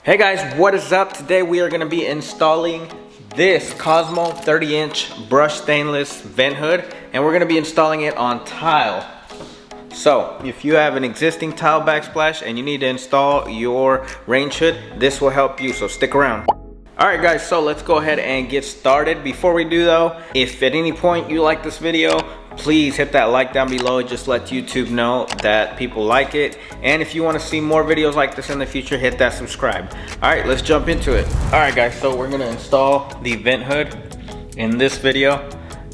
Hey guys, what is up? Today we are going to be installing this Cosmo 30-inch brushed stainless vent hood, and we're going to be installing it on tile. So if you have an existing tile backsplash and you need to install your range hood, this will help you, so stick around. Alright guys, so let's go ahead and get started. Before we do though, if at any point you like this video, please hit that like down below. It just lets YouTube know that people like it. And if you want to see more videos like this in the future, hit that subscribe. Alright, let's jump into it. Alright guys, so we're going to install the vent hood in this video.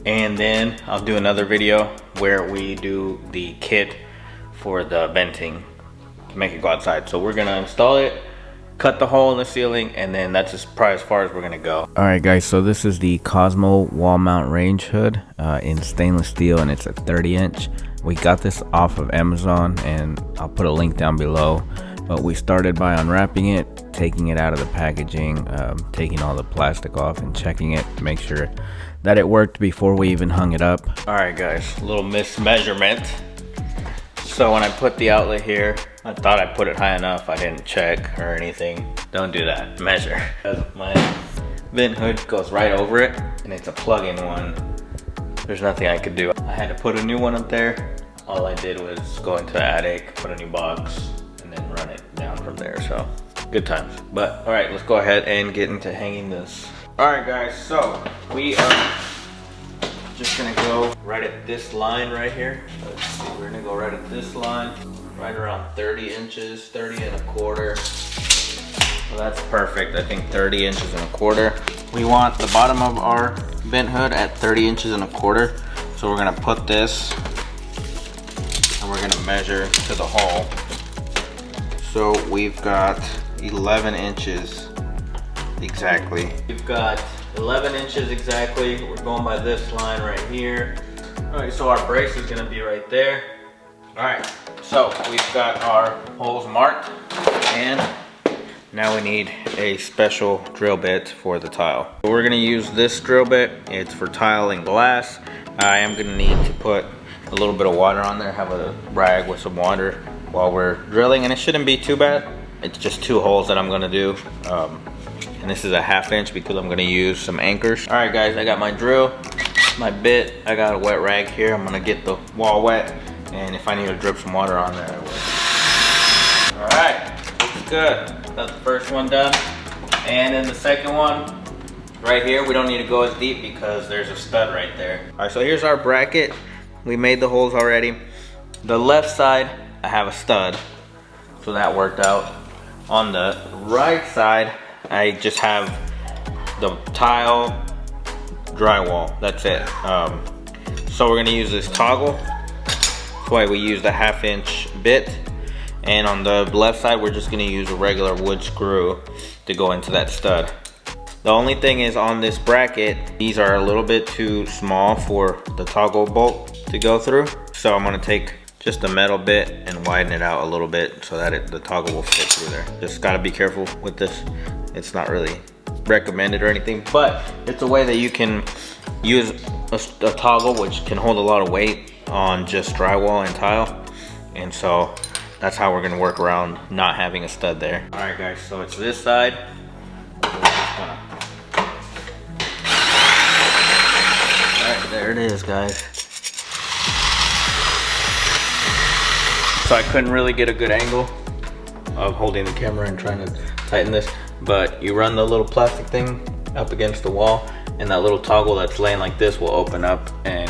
And then I'll do another video where we do the kit for the venting to make it go outside. So we're going to install it, cut the hole in the ceiling, and then that's probably as far as we're gonna go. Alright guys, so this is the Cosmo wall mount range hood in stainless steel, and it's a 30-inch. We got this off of Amazon, and I'll put a link down below. But we started by unwrapping it, taking it out of the packaging, taking all the plastic off and checking it to make sure that it worked before we even hung it up. Alright guys, a little mismeasurement. So when I put the outlet here, I thought I put it high enough. I didn't check or anything. Don't do that. Measure. My vent hood goes right over it, and it's a plug-in one. There's nothing I could do. I had to put a new one up there. All I did was go into the attic, put a new box, and then run it down from there. So good times. But all right, let's go ahead and get into hanging this. All right guys, so we are just gonna go right at this line right here. Let's see, we're gonna go right at this line, right around 30 inches, 30 and a quarter. Well, that's perfect. I think 30 inches and a quarter. We want the bottom of our vent hood at 30 inches and a quarter. So we're gonna put this and we're gonna measure to the hole. So we've got 11 inches exactly. We've got 11 inches exactly. We're going by this line right here. All right, so our brace is gonna be right there. All right, so we've got our holes marked, and now we need a special drill bit for the tile. We're gonna use this drill bit. It's for tile and glass. I am gonna need to put a little bit of water on there, have a rag with some water while we're drilling, and it shouldn't be too bad. It's just 2 holes that I'm gonna do. And this is a 1/2 inch because I'm gonna use some anchors. All right guys, I got my drill, my bit. I got a wet rag here. I'm gonna get the wall wet, and if I need to drip some water on there, I will. All right, looks good. That's the first one done. And then the second one, right here, we don't need to go as deep because there's a stud right there. All right, so here's our bracket. We made the holes already. The left side, I have a stud, so that worked out. On the right side, I just have the tile drywall. That's it. So we're gonna use this toggle. That's why we use the 1/2 inch bit. And on the left side, we're just gonna use a regular wood screw to go into that stud. The only thing is on this bracket, these are a little bit too small for the toggle bolt to go through. So I'm gonna take just a metal bit and widen it out a little bit so that the toggle will fit through there. Just gotta be careful with this. It's not really recommended or anything, but it's a way that you can use a toggle which can hold a lot of weight on just drywall and tile. And so that's how we're gonna work around not having a stud there. All right guys, so it's this side. All right, there it is guys. So I couldn't really get a good angle of holding the camera and trying to tighten this, but you run the little plastic thing up against the wall, and that little toggle that's laying like this will open up and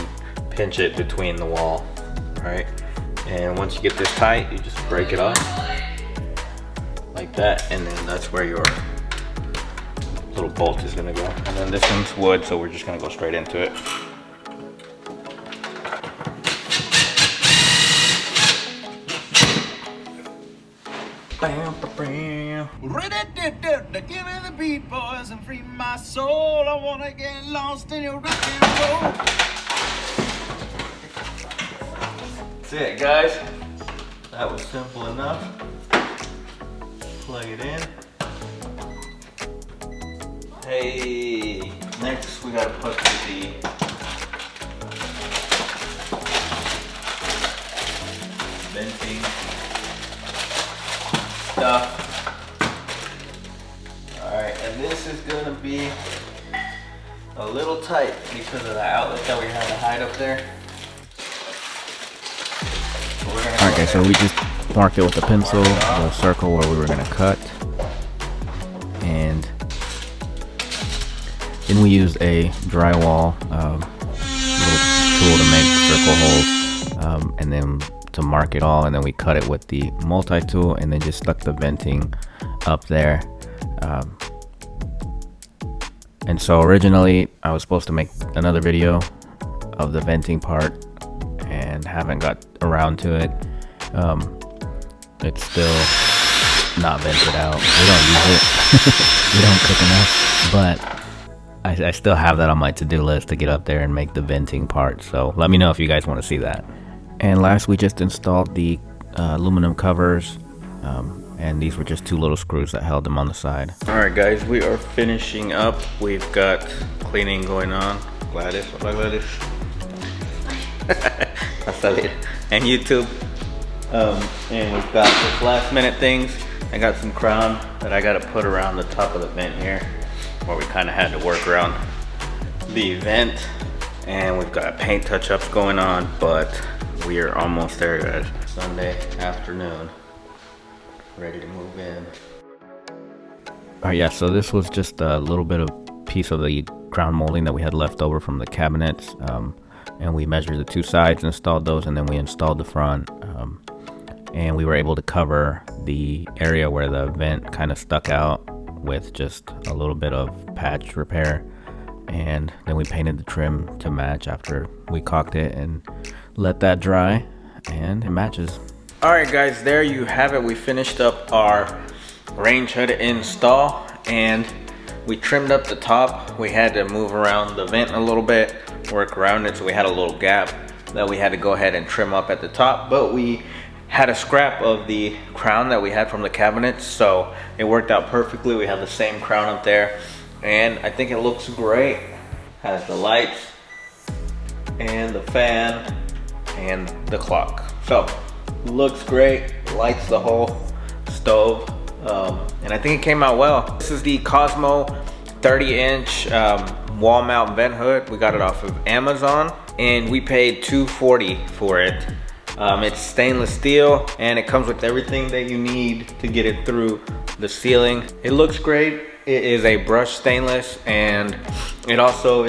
pinch it between the wall, right? And once you get this tight, you just break it off like that, and then that's where your little bolt is gonna go. And then this one's wood, so we're just gonna go straight into it. Give me the beat, boys, and free my soul. I wanna get lost in your rock and roll. That's it, guys. That was simple enough. Plug it in. Hey, next we gotta put the venting stuff this is gonna be a little tight because of the outlet that we had to hide up there. Alright guys, so we just marked it with a pencil, the circle where we were gonna cut. And then we used a drywall little tool to make circle holes, and then to mark it all, and then we cut it with the multi-tool and then just stuck the venting up there. And so originally I was supposed to make another video of the venting part and haven't got around to it. It's still not vented out. We don't use it. We don't cook enough, but I still have that on my to-do list to get up there and make the venting part. So let me know if you guys want to see that. And last, we just installed the aluminum covers, and these were just 2 little screws that held them on the side. All right, guys, we are finishing up. We've got cleaning going on. Gladys, hola Gladys. Hasta bien. And YouTube. And we've got just last minute things. I got some crown that I got to put around the top of the vent here, where we kind of had to work around the vent. And we've got paint touch-ups going on, but we are almost there, guys. Sunday afternoon, ready to move in. Alright, yeah, so this was just a little bit of piece of the crown molding that we had left over from the cabinets, and we measured the 2 sides, installed those, and then we installed the front, and we were able to cover the area where the vent kind of stuck out with just a little bit of patch repair. And then we painted the trim to match after we caulked it and let that dry, and it matches. All right, guys, there you have it. We finished up our range hood install, and we trimmed up the top. We had to move around the vent a little bit, work around it, so we had a little gap that we had to go ahead and trim up at the top, but we had a scrap of the crown that we had from the cabinets, so it worked out perfectly. We have the same crown up there, and I think it looks great. Has the lights and the fan and the clock, so looks great. Lights the whole stove, and I think it came out well. This is the Cosmo 30-inch wall mount vent hood. We got it off of Amazon, and we paid $240 for it. It's stainless steel, and it comes with everything that you need to get it through the ceiling. It looks great. It is a brushed stainless, and it also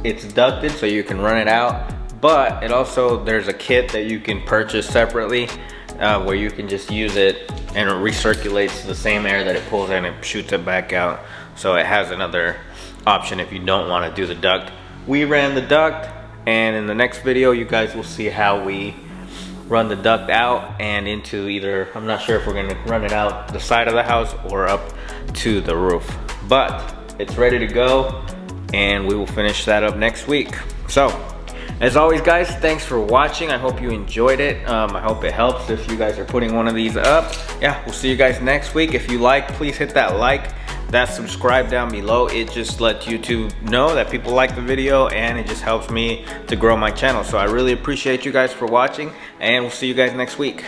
it's ducted so you can run it out, but it also, there's a kit that you can purchase separately where you can just use it and it recirculates the same air that it pulls in and shoots it back out. So it has another option if you don't want to do the duct. We ran the duct, and in the next video you guys will see how we run the duct out and into either, I'm not sure if we're gonna run it out the side of the house or up to the roof, but it's ready to go, and we will finish that up next week. So as always, guys, thanks for watching. I hope you enjoyed it. I hope it helps if you guys are putting one of these up. Yeah, we'll see you guys next week. If you like, please hit that like, that subscribe down below. It just lets YouTube know that people like the video, and it just helps me to grow my channel. So I really appreciate you guys for watching, and we'll see you guys next week.